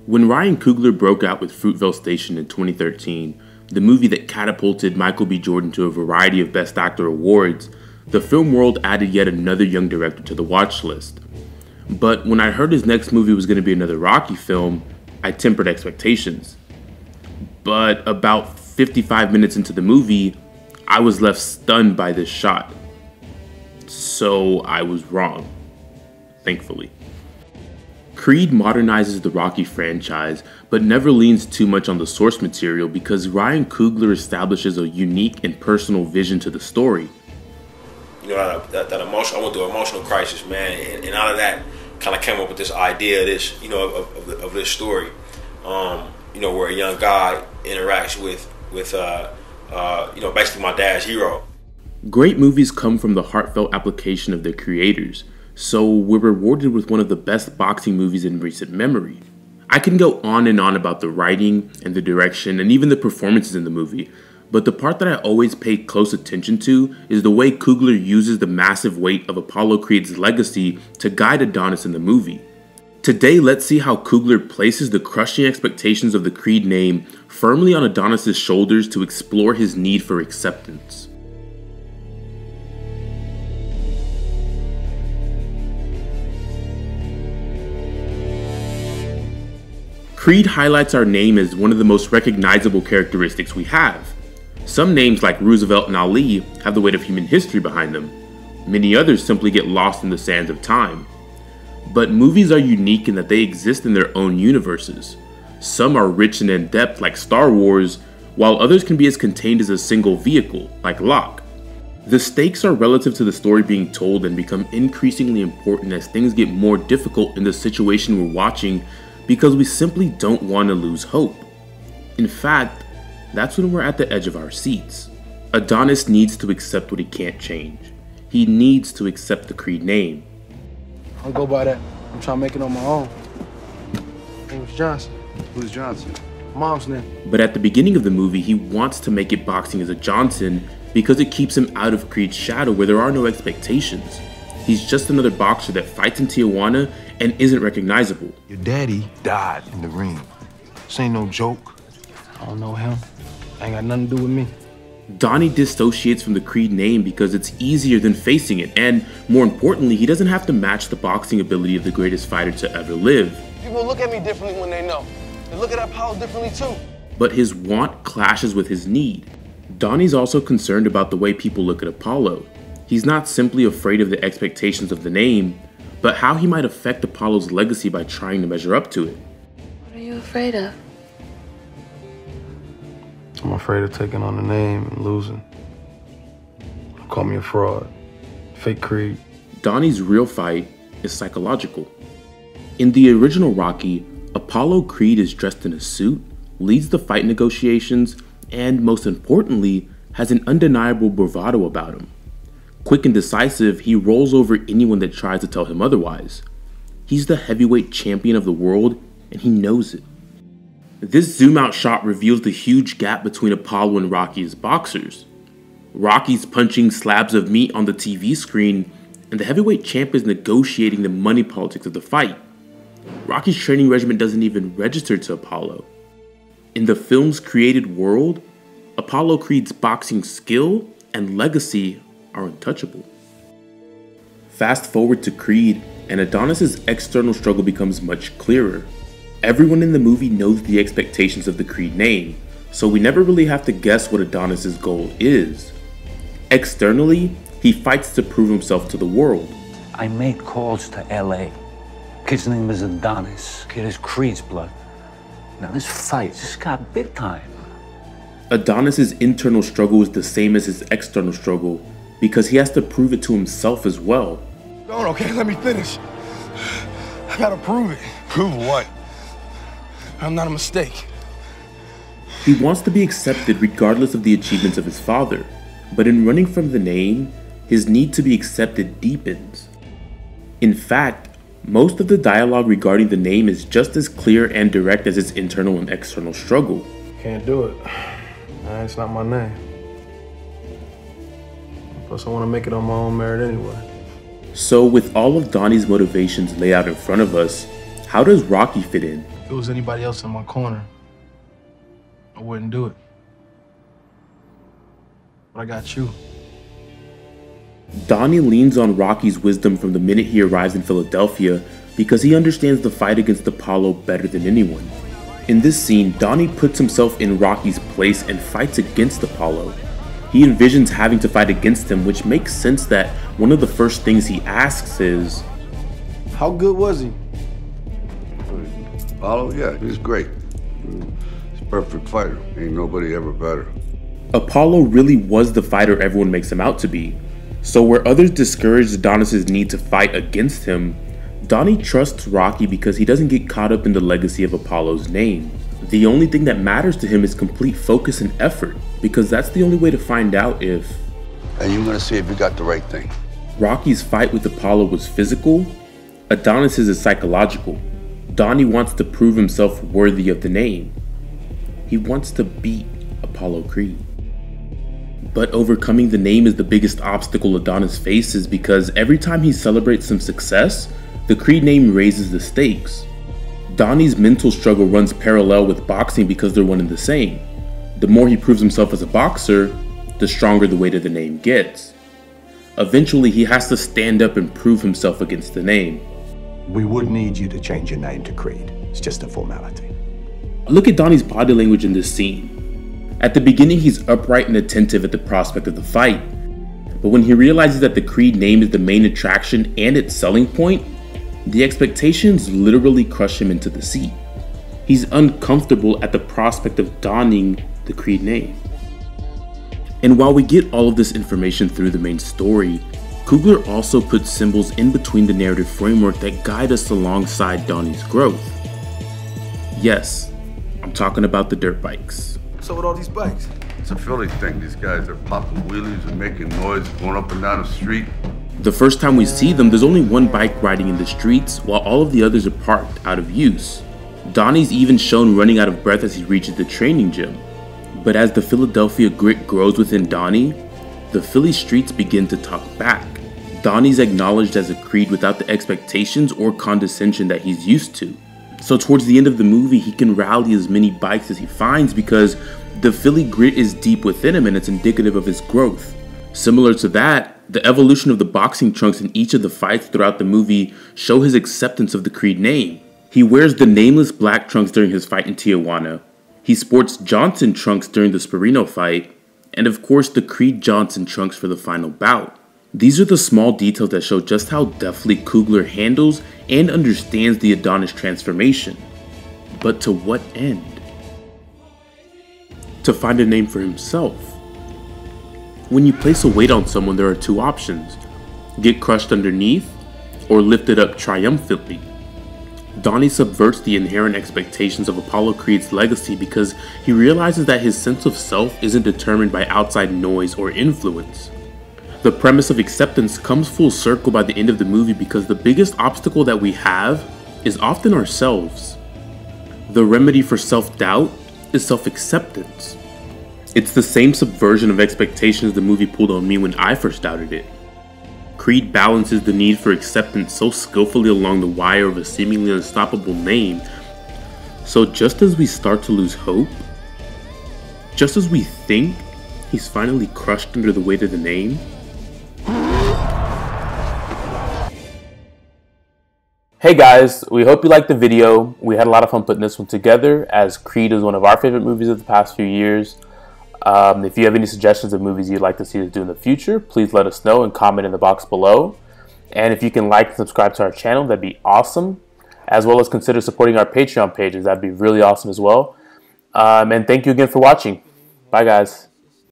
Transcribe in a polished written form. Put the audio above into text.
When Ryan Coogler broke out with Fruitvale Station in 2013, the movie that catapulted Michael B. Jordan to a variety of Best Actor awards, the film world added yet another young director to the watch list. But when I heard his next movie was going to be another Rocky film, I tempered expectations. But about 55 minutes into the movie, I was left stunned by this shot. So I was wrong, thankfully. Creed modernizes the Rocky franchise, but never leans too much on the source material because Ryan Coogler establishes a unique and personal vision to the story. You know, that emotion, I went through an emotional crisis, man, and out of that, kind of came up with this idea, this, you know, of this story, you know, where a young guy interacts with you know, basically my dad's hero. Great movies come from the heartfelt application of their creators, so we're rewarded with one of the best boxing movies in recent memory. I can go on and on about the writing and the direction and even the performances in the movie, but the part that I always pay close attention to is the way Coogler uses the massive weight of Apollo Creed's legacy to guide Adonis in the movie. Today, let's see how Coogler places the crushing expectations of the Creed name firmly on Adonis' shoulders to explore his need for acceptance. Creed highlights our name as one of the most recognizable characteristics we have. Some names like Roosevelt and Ali have the weight of human history behind them. Many others simply get lost in the sands of time. But movies are unique in that they exist in their own universes. Some are rich and in-depth like Star Wars, while others can be as contained as a single vehicle like Locke. The stakes are relative to the story being told and become increasingly important as things get more difficult in the situation we're watching because we simply don't want to lose hope. In fact, that's when we're at the edge of our seats. Adonis needs to accept what he can't change. He needs to accept the Creed name. I'll go by that. I'm trying to make it on my own. Name's Johnson. Who's Johnson? Mom's name. But at the beginning of the movie, he wants to make it boxing as a Johnson because it keeps him out of Creed's shadow where there are no expectations. He's just another boxer that fights in Tijuana and isn't recognizable. Your daddy died in the ring. This ain't no joke. I don't know him. Ain't got nothing to do with me. Donnie dissociates from the Creed name because it's easier than facing it, and more importantly, he doesn't have to match the boxing ability of the greatest fighter to ever live. People look at me differently when they know. They look at Apollo differently too. But his want clashes with his need. Donnie's also concerned about the way people look at Apollo. He's not simply afraid of the expectations of the name, but how he might affect Apollo's legacy by trying to measure up to it. What are you afraid of? I'm afraid of taking on the name and losing. Call me a fraud. Fake Creed. Donnie's real fight is psychological. In the original Rocky, Apollo Creed is dressed in a suit, leads the fight negotiations, and most importantly, has an undeniable bravado about him. Quick and decisive, he rolls over anyone that tries to tell him otherwise. He's the heavyweight champion of the world, and he knows it. This zoom-out shot reveals the huge gap between Apollo and Rocky as boxers. Rocky's punching slabs of meat on the TV screen, and the heavyweight champ is negotiating the money politics of the fight. Rocky's training regimen doesn't even register to Apollo. In the film's created world, Apollo Creed's boxing skill and legacy are untouchable. Fast forward to Creed, and Adonis' external struggle becomes much clearer. Everyone in the movie knows the expectations of the Creed name, so we never really have to guess what Adonis' goal is. Externally, he fights to prove himself to the world. I made calls to LA. Kid's name is Adonis. Kid is Creed's blood. Now this fight just got big time. Adonis' internal struggle is the same as his external struggle because he has to prove it to himself as well. Okay, let me finish. I gotta prove it. Prove what? I'm not a mistake. He wants to be accepted regardless of the achievements of his father, but in running from the name, his need to be accepted deepens. In fact, most of the dialogue regarding the name is just as clear and direct as his internal and external struggle. Can't do it. It's not my name. Plus, I want to make it on my own merit anyway. So with all of Donnie's motivations laid out in front of us, how does Rocky fit in? If it was anybody else in my corner, I wouldn't do it. But I got you. Donnie leans on Rocky's wisdom from the minute he arrives in Philadelphia because he understands the fight against Apollo better than anyone. In this scene, Donnie puts himself in Rocky's place and fights against Apollo. He envisions having to fight against him, which makes sense that one of the first things he asks is, How good was he? Apollo, yeah, he's great. He's a perfect fighter. Ain't nobody ever better. Apollo really was the fighter everyone makes him out to be. So where others discourage Adonis' need to fight against him, Donnie trusts Rocky because he doesn't get caught up in the legacy of Apollo's name. The only thing that matters to him is complete focus and effort, because that's the only way to find out if... And you're gonna see if you got the right thing. Rocky's fight with Apollo was physical, Adonis's is psychological. Donnie wants to prove himself worthy of the name. He wants to beat Apollo Creed. But overcoming the name is the biggest obstacle Adonis faces because every time he celebrates some success, the Creed name raises the stakes. Donnie's mental struggle runs parallel with boxing because they're one and the same. The more he proves himself as a boxer, the stronger the weight of the name gets. Eventually, he has to stand up and prove himself against the name. We would need you to change your name to Creed. It's just a formality. Look at Donnie's body language in this scene. At the beginning, he's upright and attentive at the prospect of the fight. But when he realizes that the Creed name is the main attraction and its selling point, the expectations literally crush him into the seat. He's uncomfortable at the prospect of donning the Creed name. And while we get all of this information through the main story, Coogler also puts symbols in between the narrative framework that guide us alongside Donnie's growth. Yes, I'm talking about the dirt bikes. So with all these bikes? It's a Philly thing. These guys are popping wheelies and making noise, going up and down the street. The first time we see them, there's only one bike riding in the streets, while all of the others are parked out of use. Donnie's even shown running out of breath as he reaches the training gym. But as the Philadelphia grit grows within Donnie, the Philly streets begin to talk back. Donnie's acknowledged as a Creed without the expectations or condescension that he's used to. So towards the end of the movie, he can rally as many bikes as he finds because the Philly grit is deep within him and it's indicative of his growth. Similar to that, the evolution of the boxing trunks in each of the fights throughout the movie show his acceptance of the Creed name. He wears the nameless black trunks during his fight in Tijuana. He sports Johnson trunks during the Sparino fight, and of course the Creed Johnson trunks for the final bout. These are the small details that show just how deftly Coogler handles and understands the Adonis transformation. But to what end? To find a name for himself. When you place a weight on someone, there are two options: get crushed underneath or lift it up triumphantly. Donnie subverts the inherent expectations of Apollo Creed's legacy because he realizes that his sense of self isn't determined by outside noise or influence. The premise of acceptance comes full circle by the end of the movie because the biggest obstacle that we have is often ourselves. The remedy for self-doubt is self-acceptance. It's the same subversion of expectations the movie pulled on me when I first doubted it. Creed balances the need for acceptance so skillfully along the wire of a seemingly unstoppable name. So just as we start to lose hope, just as we think he's finally crushed under the weight of the name, hey guys, we hope you liked the video. We had a lot of fun putting this one together as Creed is one of our favorite movies of the past few years. If you have any suggestions of movies you'd like to see us do in the future, please let us know and comment in the box below. And if you can like and subscribe to our channel, that'd be awesome. As well as consider supporting our Patreon pages, that'd be really awesome as well. And thank you again for watching. Bye guys.